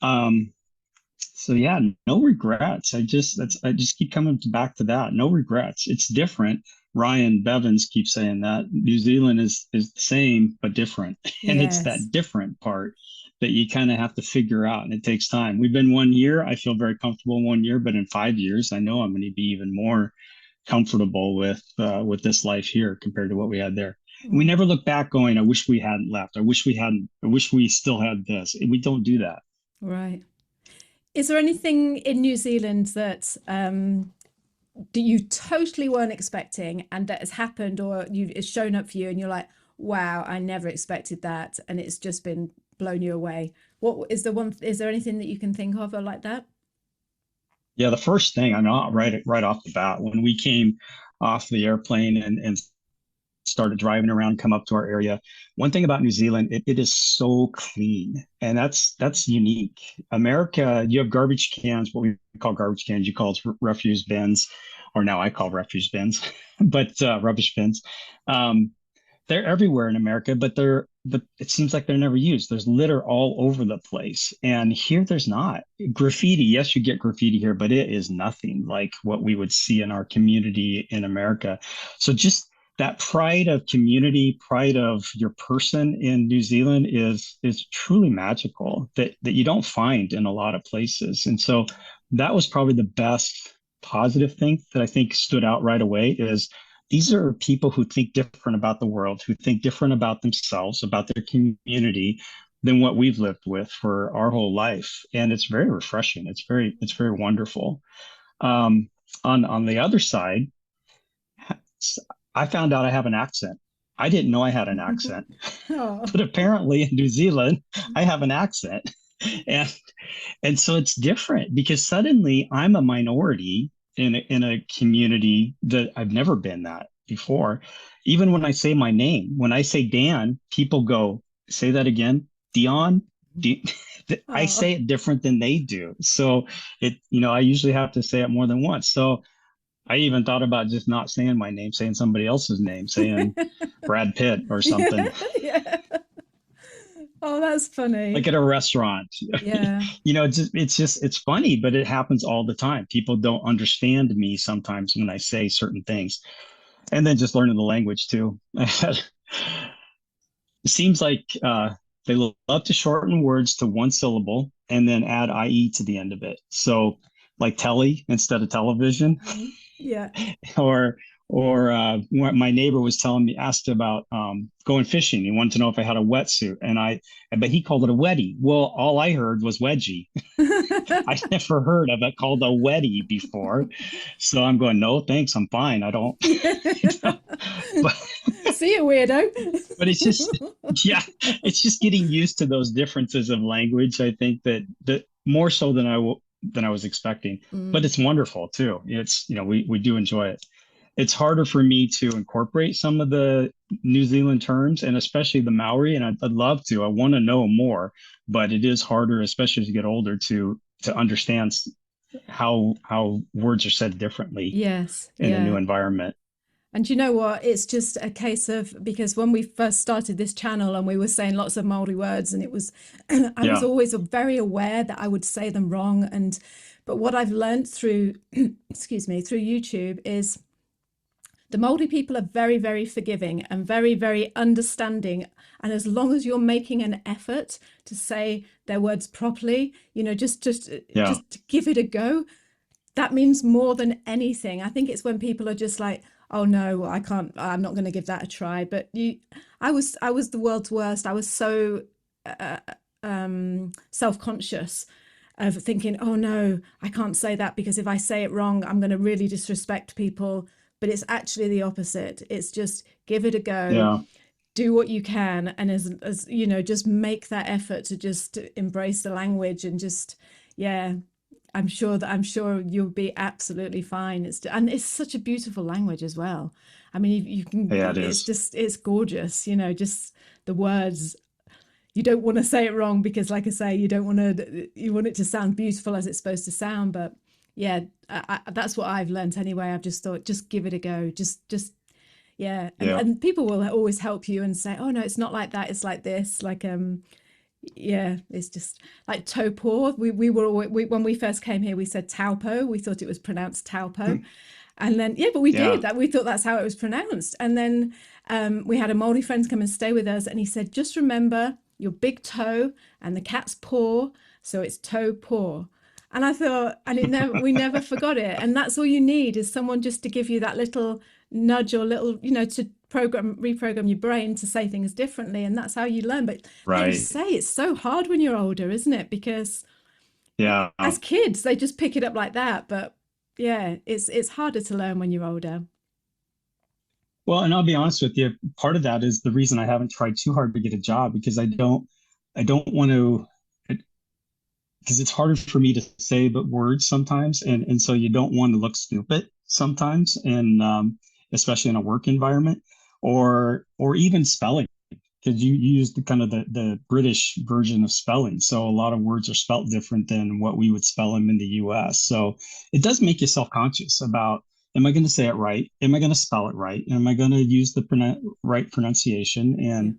So yeah, no regrets. I just keep coming back to that. No regrets. It's different. Ryan Bevins keeps saying that New Zealand is the same but different, and it's that Yes. different part that you kind of have to figure out, and it takes time. We've been 1 year. I feel very comfortable in 1 year, but in 5 years, I know I'm going to be even more comfortable with this life here compared to what we had there. We never look back going, I wish we hadn't left. I wish we still had this. We don't do that. Right. Is there anything in New Zealand that you totally weren't expecting and that has happened, or it's shown up for you and you're like, wow, I never expected that, and it's just been blown you away? What is there anything that you can think of or like that? Yeah, the first thing I know right off the bat when we came off the airplane and started driving around, come up to our area. One thing about New Zealand, it is so clean, and that's unique. America, you have garbage cans, what we call garbage cans, you call it refuse bins, or now I call refuse bins, but rubbish bins. They're everywhere in America, but it seems like they're never used. There's litter all over the place, and here there's not. Graffiti, yes, you get graffiti here, but it is nothing like what we would see in our community in America. So just that pride of community, pride of your person in New Zealand is truly magical that you don't find in a lot of places. And so that was probably the best positive thing that I think stood out right away is these are people who think different about the world, who think different about themselves, about their community than what we've lived with for our whole life. And it's very refreshing. It's very wonderful. On the other side, I found out I have an accent. I didn't know I had an accent, Oh. but apparently in New Zealand, I have an accent. And and so it's different because suddenly I'm a minority in a community that I've never been that before. Even when I say my name, when I say Dan, people go, say that again, Dion. I Oh. say it different than they do. So I usually have to say it more than once. So I even thought about just not saying my name, saying somebody else's name, saying Brad Pitt or something. Yeah. Oh, that's funny. Like at a restaurant. Yeah. It's funny, but it happens all the time. People don't understand me sometimes when I say certain things. And then just learning the language too. It seems like they love to shorten words to one syllable and then add IE to the end of it. So like telly instead of television. Yeah. or my neighbor was asked about going fishing. He wanted to know if I had a wetsuit, but he called it a wedgie. Well, all I heard was wedgie. I never heard of it called a wedgie before, so I'm going, no, thanks, I'm fine. I don't. But, See you, weirdo. but it's just getting used to those differences of language. I think that more so than I was expecting, but it's wonderful too. We do enjoy it. it's harder for me to incorporate some of the New Zealand terms, and especially the Maori. And I'd love to. I want to know more, but it is harder, especially as you get older, to understand how words are said differently Yes, in a new yeah. environment. And you know what? It's just a case of, because when we first started this channel and we were saying lots of Maori words, and it was, I was Yeah, always very aware that I would say them wrong. But what I've learned through, excuse me, through YouTube is the Maori people are very, very forgiving and very, very understanding. And as long as you're making an effort to say their words properly, yeah, just to give it a go, that means more than anything. I think it's when people are just like, oh no, I can't, I'm not going to give that a try. But I was the world's worst. I was so self-conscious of thinking, oh no, I can't say that because if I say it wrong, I'm going to really disrespect people. But it's actually the opposite. It's just give it a go, yeah, do what you can, and as you know, just make that effort to just embrace the language and just, yeah. I'm sure you'll be absolutely fine. It's such a beautiful language as well. I mean, you can, yeah, it it's is. just, it's gorgeous, just the words. You don't want to say it wrong because, like I say, you want it to sound beautiful as it's supposed to sound. But yeah, that's what I've learned anyway. I've just thought, just give it a go. Yeah. Yeah, And people will always help you and say, oh no, it's not like that. It's like this. Yeah, it's just like topor. When we first came here, we said taupo. We thought it was pronounced taupo, and then yeah, but we yeah, did that. We thought that's how it was pronounced. And then we had a Māori friend come and stay with us, and he said, just remember your big toe and the cat's paw, so it's toe paw. And I thought, and we never forgot it. And that's all you need is someone just to give you that little nudge or little, to reprogram your brain to say things differently. And that's how you learn. But like you right. say, it's so hard when you're older, isn't it? Because Yeah. as kids, they just pick it up like that. But yeah, it's harder to learn when you're older. Well, and I'll be honest with you, part of that is the reason I haven't tried too hard to get a job, because I don't want to, because it's harder for me to say the words sometimes, and so you don't want to look stupid sometimes, and especially in a work environment, or even spelling, because you use the kind of the British version of spelling, so a lot of words are spelt different than what we would spell them in the U.S. So it does make you self-conscious about, am I going to say it right? Am I going to spell it right? Am I going to use the right pronunciation? Yeah.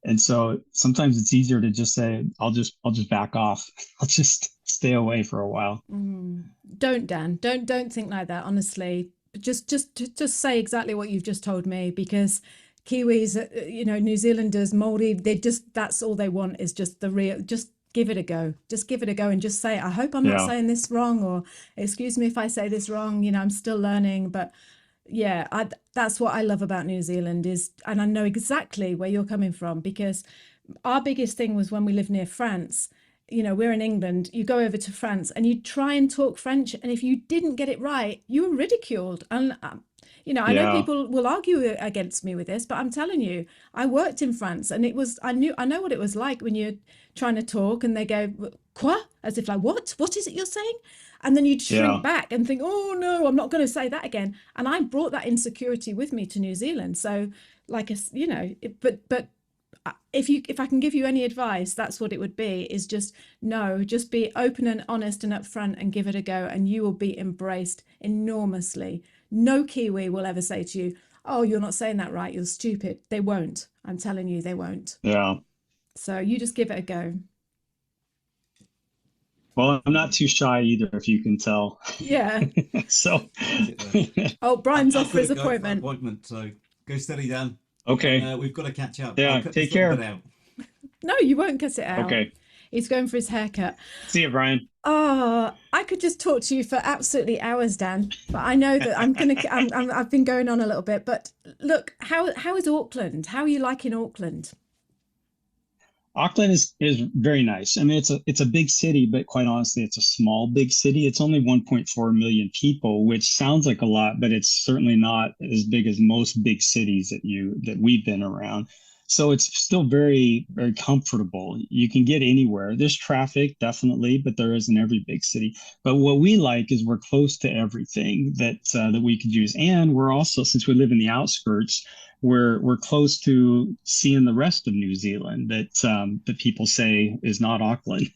And so sometimes it's easier to just say, I'll just back off. I'll just stay away for a while. Don't, Dan. Don't think like that. Honestly, just say exactly what you've just told me, because Kiwis, New Zealanders, Māori, that's all they want is just the real. Just give it a go. Just give it a go and just say, I hope I'm not Yeah. saying this wrong, or excuse me if I say this wrong. I'm still learning, but yeah, that's what I love about New Zealand and I know exactly where you're coming from, because our biggest thing was when we lived near France. We're in England, you go over to France and you try and talk French, and if you didn't get it right, you were ridiculed. And I know Yeah. people will argue against me with this, but I'm telling you, I worked in France, and I know what it was like when you're trying to talk and they go, quoi? As if like, what is it you're saying? And then you'd shrink Yeah. back and think, oh no, I'm not going to say that again. And I brought that insecurity with me to New Zealand. So but if I can give you any advice, that's what it would be, is just be open and honest and upfront and give it a go, and you will be embraced enormously. No Kiwi will ever say to you, oh, you're not saying that right, you're stupid. They won't. I'm telling you, they won't. Yeah. So you just give it a go. Well, I'm not too shy either, if you can tell. Yeah. So, Oh, Brian's off for I've his got to go for an appointment. appointment, so go steady, Dan. okay. We've got to catch up. Yeah, I'll cut take this little care. bit out. No, you won't cut it out. Okay. He's going for his haircut. See you, Brian. Oh, I could just talk to you for absolutely hours, Dan. But I know that I've been going on a little bit. But look, how is Auckland? How are you liking Auckland? Auckland is very nice. I mean, it's a big city, but quite honestly, it's a small big city. It's only 1.4 million people, which sounds like a lot, but it's certainly not as big as most big cities that we've been around. So it's still very, very comfortable. You can get anywhere. There's traffic, definitely, but there is in every big city. But what we like is we're close to everything that we could use, and we're also, since we live in the outskirts, we're close to seeing the rest of New Zealand that people say is not Auckland.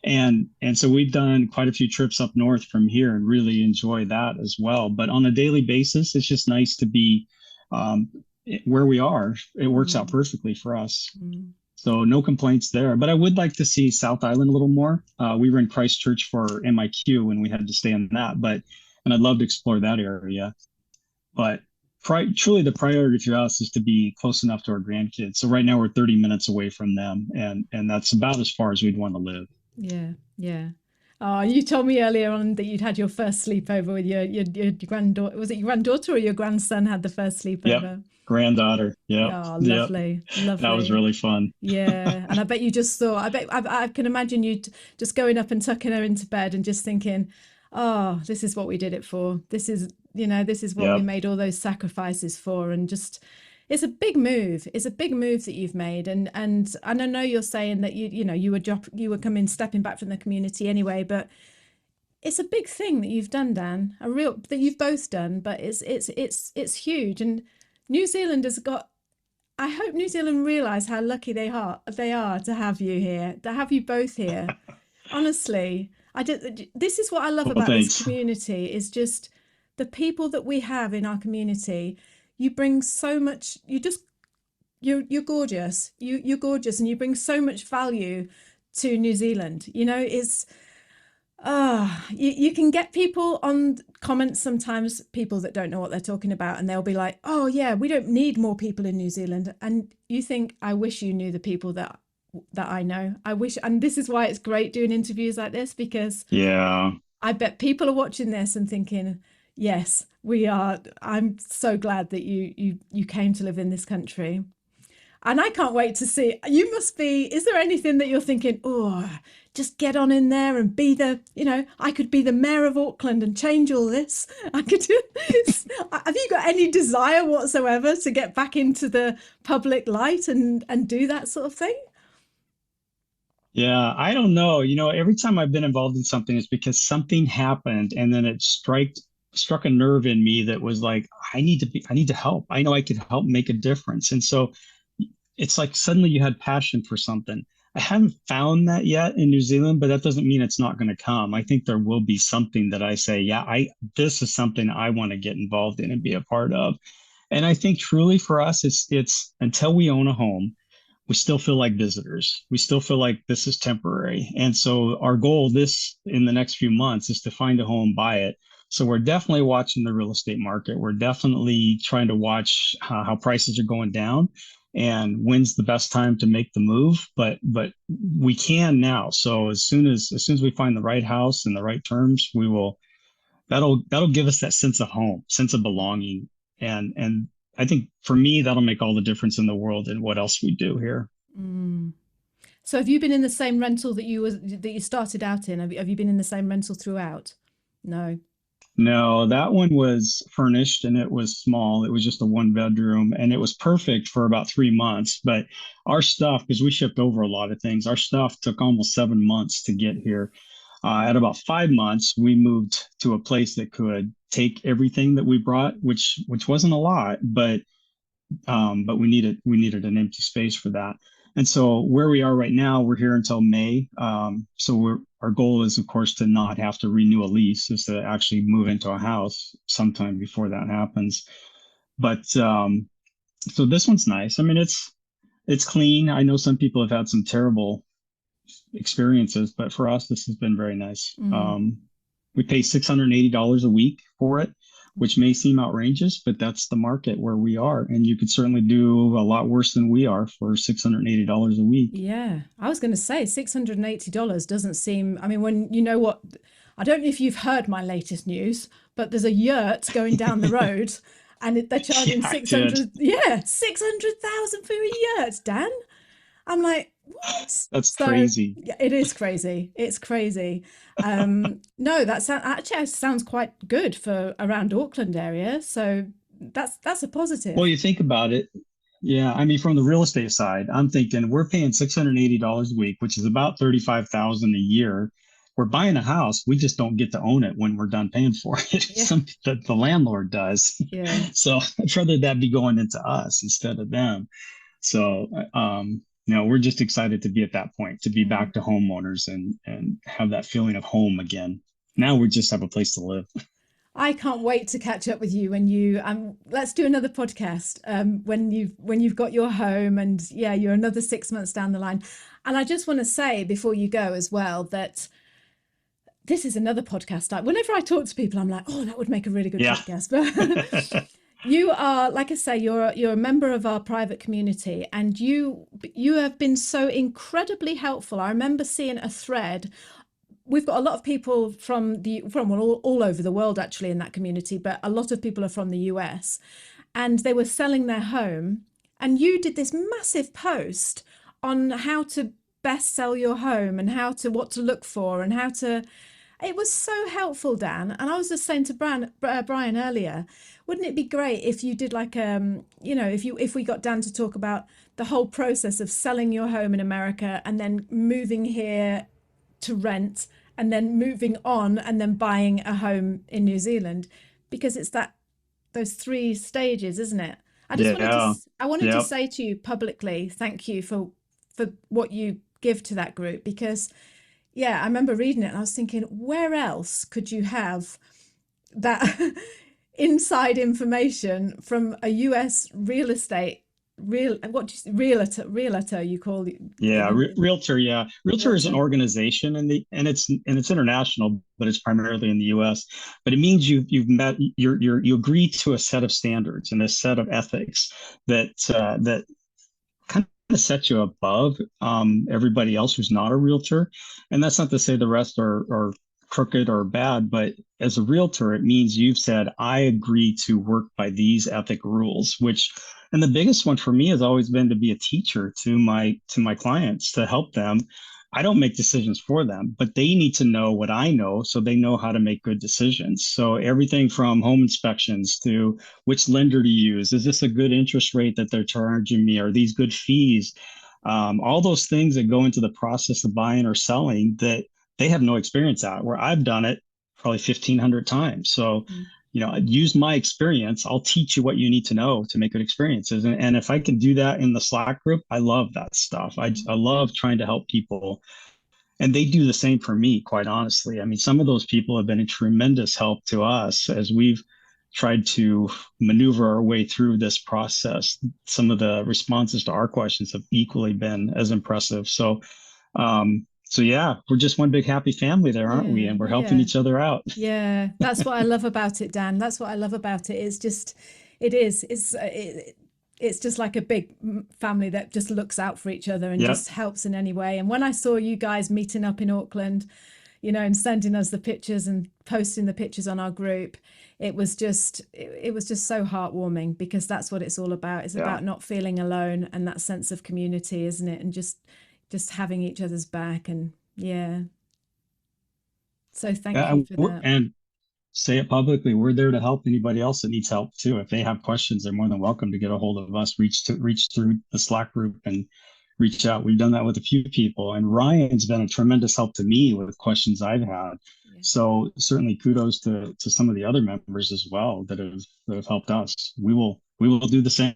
And so we've done quite a few trips up north from here and really enjoy that as well. But on a daily basis, it's just nice to be um, where we are. It works out perfectly for us. So no complaints there. But I would like to see South Island a little more. We were in Christchurch for MIQ and we had to stay on that, and I'd love to explore that area. But truly the priority for us is to be close enough to our grandkids. So right now we're 30 minutes away from them, and that's about as far as we'd want to live. Yeah, yeah. Oh, you told me earlier on that you'd had your first sleepover with your granddaughter. Was it your granddaughter or your grandson had the first sleepover? Yep. Granddaughter. Yeah. Oh, lovely, lovely. That was really fun. Yeah, and I bet you just thought. I can imagine you just going up and tucking her into bed and just thinking, "Oh, this is what we did it for. This is what we made all those sacrifices for." And just, it's a big move. It's a big move that you've made, and I know you're saying that you were stepping back from the community anyway, but it's a big thing that you've done, Dan. That you've both done, but it's huge. And New Zealand has got. I hope New Zealand realise how lucky they are to have you here, to have you both here. Honestly, this is what I love about this community, is just the people that we have in our community. You bring so much. You're gorgeous. You're gorgeous, and you bring so much value to New Zealand. It's you can get people on comments sometimes, people that don't know what they're talking about, and they'll be like, "Oh yeah, we don't need more people in New Zealand." And you think, I wish you knew the people that I know. I wish, and this is why it's great doing interviews like this, because I bet people are watching this and thinking, yes, we are. I'm so glad that you came to live in this country. And I can't wait to see. You must be. Is there anything that you're thinking, oh, just get on in there and be I could be the mayor of Auckland and change all this. I could do this. Have you got any desire whatsoever to get back into the public light and do that sort of thing? Yeah, I don't know. Every time I've been involved in something, it's because something happened and then it struck a nerve in me that was like, I need to help. I know I could help make a difference. And so it's like suddenly you had passion for something. I haven't found that yet in New Zealand, but that doesn't mean it's not going to come. I think there will be something that I say, this is something I want to get involved in and be a part of. And I think truly for us, it's until we own a home, we still feel like visitors. We still feel like this is temporary. And so our goal in the next few months is to find a home, buy it. So we're definitely watching the real estate market. We're definitely trying to watch how prices are going down and when's the best time to make the move. But we can now. So as soon as we find the right house and the right terms, we will. That'll give us that sense of home, sense of belonging, and I think for me that'll make all the difference in the world in what else we do here. So have you been in the same rental that you started out in? Have you been in the same rental throughout? No, that one was furnished and it was small. It was just a 1 bedroom and it was perfect for about 3 months. But our stuff, because we shipped over a lot of things, our stuff took almost 7 months to get here. At about 5 months, we moved to a place that could take everything that we brought, which wasn't a lot, but we needed an empty space for that. And so where we are right now, we're here until May. So our goal is, of course, to not have to renew a lease, is to actually move into a house sometime before that happens. But so this one's nice. I mean, it's clean. I know some people have had some terrible experiences, but for us, this has been very nice. We pay $680 a week for it, which may seem outrageous, but that's the market where we are. And you could certainly do a lot worse than we are for $680 a week. Yeah, I was going to say $680 doesn't seem, I mean, when you know what, I don't know if you've heard my latest news, but there's a yurt going down the road and they're charging 600,000 for a yurt, Dan. I'm like, what? That's crazy. Yeah, it is crazy. It's crazy. No, actually sounds quite good for around Auckland area. So that's a positive. Well, you think about it. Yeah, I mean, from the real estate side, I'm thinking we're paying $680 a week, which is about 35,000 a year. We're buying a house. We just don't get to own it when we're done paying for it. Yeah. The landlord does. Yeah. So I'd rather that be going into us instead of them. So, we're just excited to be at that point, to be Mm. back to homeowners and have that feeling of home again. Now we just have a place to live. I can't wait to catch up with you when you let's do another podcast when you've got your home, and yeah, you're another 6 months down the line. And I just want to say before you go as well that this is another podcast. Whenever I talk to people, I'm like, oh, that would make a really good Yeah. podcast. But you are, like I say, you're a member of our private community, and you have been so incredibly helpful. I remember seeing a thread. We've got a lot of people from all over the world actually in that community, but a lot of people are from the US, and they were selling their home. And you did this massive post on how to best sell your home and what to look for and how to. It was so helpful, Dan. And I was just saying to Brian earlier, wouldn't it be great if you did like if we got Dan to talk about the whole process of selling your home in America and then moving here to rent and then moving on and then buying a home in New Zealand, because it's those 3 stages, isn't it? Yeah. I wanted to Yep. say to you publicly, thank you for what you give to that group, because yeah, I remember reading it and I was thinking, where else could you have that inside information from a US realtor you call it? Yeah, Realtor. Yeah, Realtor is an Realtor. organization, and it's international, but it's primarily in the U.S. But it means you agree to a set of standards and a set of ethics that kind of set you above everybody else who's not a realtor. And that's not to say the rest are crooked or bad, but as a realtor, it means you've said, I agree to work by these ethic rules, and the biggest one for me has always been to be a teacher to my clients, to help them. I don't make decisions for them, but they need to know what I know so they know how to make good decisions. So everything from home inspections to which lender to use. Is this a good interest rate that they're charging me? Are these good fees? All those things that go into the process of buying or selling that they have no experience at, where I've done it probably 1,500 times. So, use my experience. I'll teach you what you need to know to make good experiences. And if I can do that in the Slack group, I love that stuff. I love trying to help people. And they do the same for me, quite honestly. I mean, some of those people have been a tremendous help to us as we've tried to maneuver our way through this process. Some of the responses to our questions have equally been as impressive. So yeah, we're just one big happy family there, aren't we? And we're helping Yeah. each other out. Yeah, that's what I love about it, Dan. That's what I love about it. It's just like a big family that just looks out for each other and Yep. just helps in any way. And when I saw you guys meeting up in Auckland, and sending us the pictures and posting the pictures on our group, it was just so heartwarming, because that's what it's all about. It's about not feeling alone and that sense of community, isn't it? And just having each other's back. And yeah. So thank you for that. And say it publicly. We're there to help anybody else that needs help too. If they have questions, they're more than welcome to get a hold of us, reach through the Slack group and reach out. We've done that with a few people, and Ryan's been a tremendous help to me with questions I've had. Yeah. So certainly kudos to some of the other members as well that have helped us. We will do the same.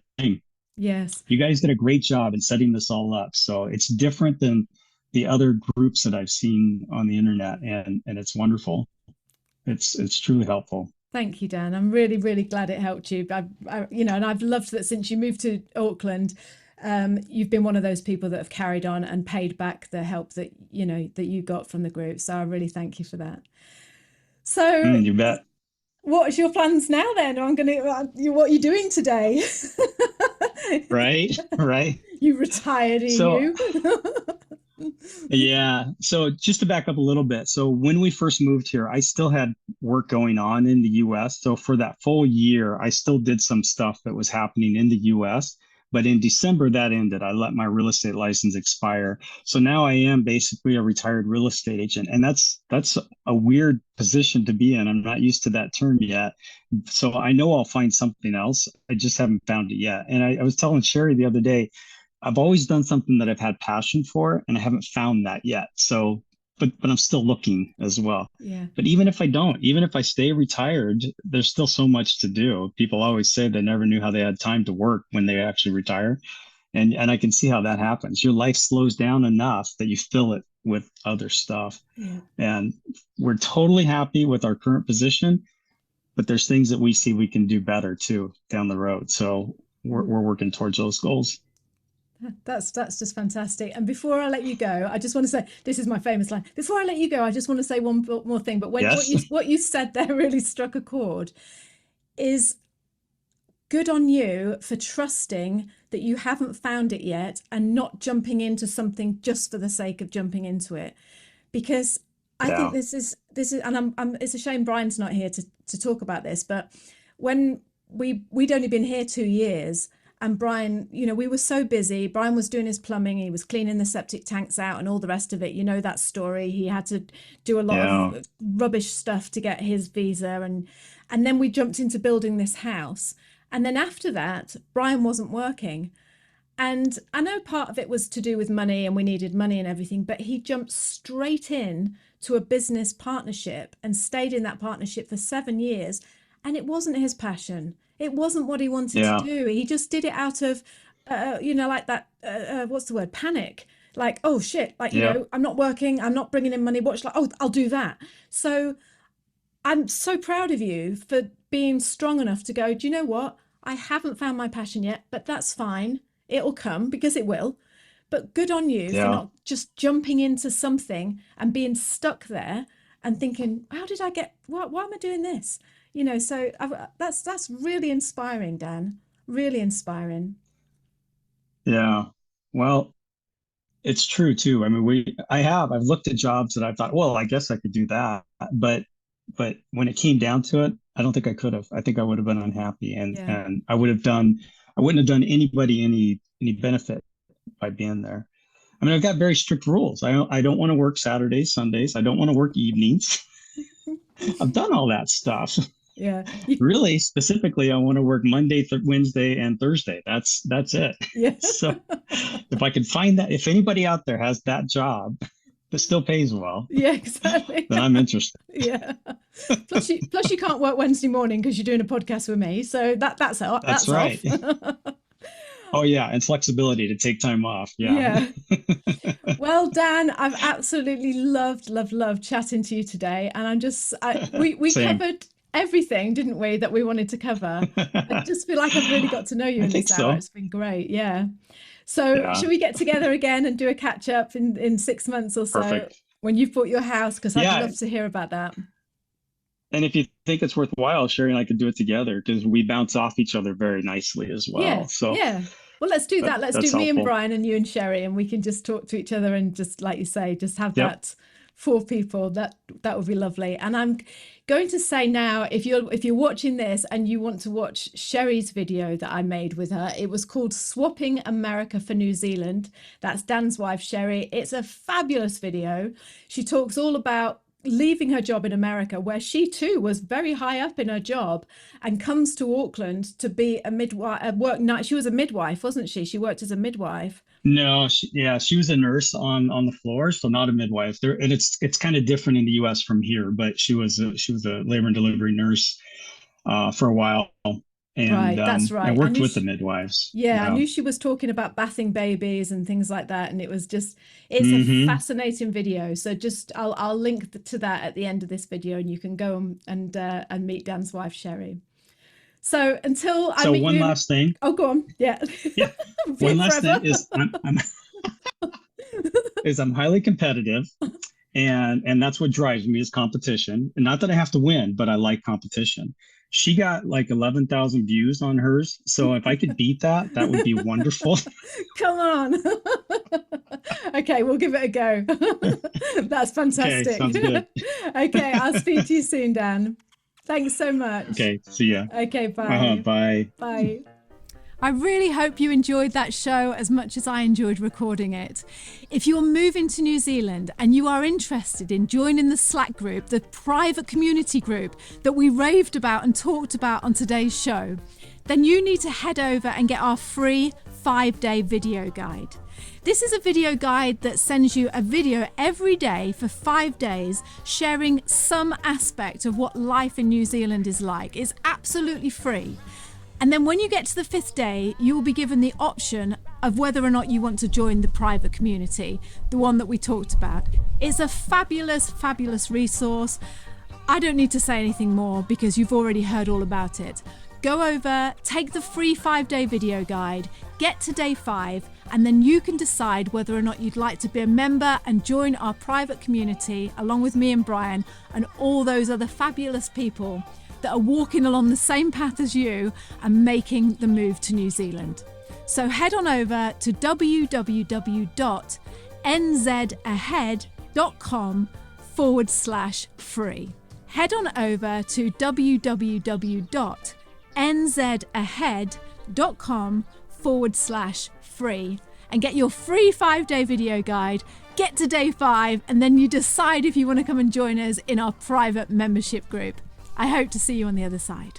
Yes. You guys did a great job in setting this all up. So it's different than the other groups that I've seen on the internet, and it's wonderful. It's truly helpful. Thank you, Dan. I'm really, really glad it helped you. And I've loved that since you moved to Auckland, you've been one of those people that have carried on and paid back the help that you got from the group. So I really thank you for that. So You bet. what's your plans now then? What are you doing today? Right. You retired, So yeah. So just to back up a little bit. So when we first moved here, I still had work going on in the US. So for that full year, I still did some stuff that was happening in the US, But in December, that ended. I let my real estate license expire. So now I am basically a retired real estate agent. And that's a weird position to be in. I'm not used to that term yet. So I know I'll find something else. I just haven't found it yet. And I was telling Sherry the other day, I've always done something that I've had passion for, and I haven't found that yet. So, but I'm still looking as well. Yeah. But even if I don't, even if I stay retired, there's still so much to do. People always say they never knew how they had time to work when they actually retire. And I can see how that happens. Your life slows down enough that you fill it with other stuff. Yeah. And we're totally happy with our current position, but there's things that we see we can do better too down the road. So we're working towards those goals. That's just fantastic. And before I let you go, I just want to say, this is my famous line. Before I let you go, I just want to say one more thing. But when what you said there really struck a chord. Is good on you for trusting that you haven't found it yet and not jumping into something just for the sake of jumping into it. Because I think this is, and it's a shame Brian's not here to talk about this, but when we'd only been here 2 years. And Brian, you know, we were so busy. Brian was doing his plumbing. He was cleaning the septic tanks out and all the rest of it. You know that story. He had to do a lot of rubbish stuff to get his visa. And then we jumped into building this house. And then after that, Brian wasn't working. And I know part of it was to do with money and we needed money and everything, but he jumped straight in to a business partnership and stayed in that partnership for 7 years. And it wasn't his passion. It wasn't what he wanted to do. He just did it out of, you know, like that, what's the word? Panic. Like, oh shit, like, you know, I'm not working. I'm not bringing in money. Watch, like, oh, I'll do that. So I'm so proud of you for being strong enough to go, do you know what? I haven't found my passion yet, but that's fine. It'll come because it will. But good on you for not just jumping into something and being stuck there and thinking, how did I get, why am I doing this? You know, so that's really inspiring, Dan. Really inspiring. Yeah. Well, it's true too. I mean, I've looked at jobs that I thought, well, I guess I could do that. But when it came down to it, I don't think I could have. I think I would have been unhappy and I wouldn't have done anybody any benefit by being there. I mean, I've got very strict rules. I don't want to work Saturdays, Sundays. I don't want to work evenings. I've done all that stuff. Yeah. Really, specifically, I want to work Monday, Wednesday, and Thursday. That's it. Yeah. So if I could find that, if anybody out there has that job that still pays well, yeah, exactly, then I'm interested. Yeah. Plus you can't work Wednesday morning because you're doing a podcast with me. So that's right. Off. Oh yeah, and flexibility to take time off. Yeah. Well, Dan, I've absolutely loved chatting to you today, and we covered everything, didn't we, that we wanted to cover. I just feel like I've really got to know you in this hour. So. It's been great. Yeah. So should we get together again and do a catch up in 6 months or so when you've bought your house? Because I'd love to hear about that. And if you think it's worthwhile, Sherry and I could do it together because we bounce off each other very nicely as well. Yeah. So well, let's do that. Let's do helpful. Me and Brian and you and Sherry, and we can just talk to each other and just, like you say, just have that 4 people. That would be lovely. And I'm going to say now, if you're watching this and you want to watch Sherry's video that I made with her, it was called Swapping America for New Zealand. That's Dan's wife, Sherry. It's a fabulous video. She talks all about leaving her job in America, where she too was very high up in her job, and comes to Auckland to be a midwife. She was a midwife, wasn't she? She worked as a midwife. No, she was a nurse on the floor, so not a midwife. There, and it's kind of different in the U.S. from here, but she was a labor and delivery nurse for a while. And, right, that's right. I worked with the midwives. Yeah, I knew she was talking about bathing babies and things like that, and it's a fascinating video. So I'll link to that at the end of this video, and you can go and meet Dan's wife, Sherry. So until I meet one you... last thing. Oh, go on. Yeah. Yeah. One last thing is I'm highly competitive. And that's what drives me is competition. And not that I have to win, but I like competition. She got like 11,000 views on hers. So if I could beat that would be wonderful. Come on. Okay, we'll give it a go. That's fantastic. Okay, sounds good. Okay, I'll speak to you soon, Dan. Thanks so much. Okay, see ya. Okay, bye. Bye. Bye. I really hope you enjoyed that show as much as I enjoyed recording it. If you're moving to New Zealand and you are interested in joining the Slack group, the private community group that we raved about and talked about on today's show, then you need to head over and get our free 5-day video guide. This is a video guide that sends you a video every day for 5 days sharing some aspect of what life in New Zealand is like. It's absolutely free. And then when you get to the 5th day, you will be given the option of whether or not you want to join the private community, the one that we talked about. It's a fabulous, fabulous resource. I don't need to say anything more because you've already heard all about it. Go over, take the free 5-day video guide, get to day 5, and then you can decide whether or not you'd like to be a member and join our private community along with me and Brian and all those other fabulous people that are walking along the same path as you and making the move to New Zealand. So head on over to www.nzahead.com/free. Head on over to www.nzahead.com/free and get your free 5-day video guide. Get to day 5 and then you decide if you want to come and join us in our private membership group. I hope to see you on the other side.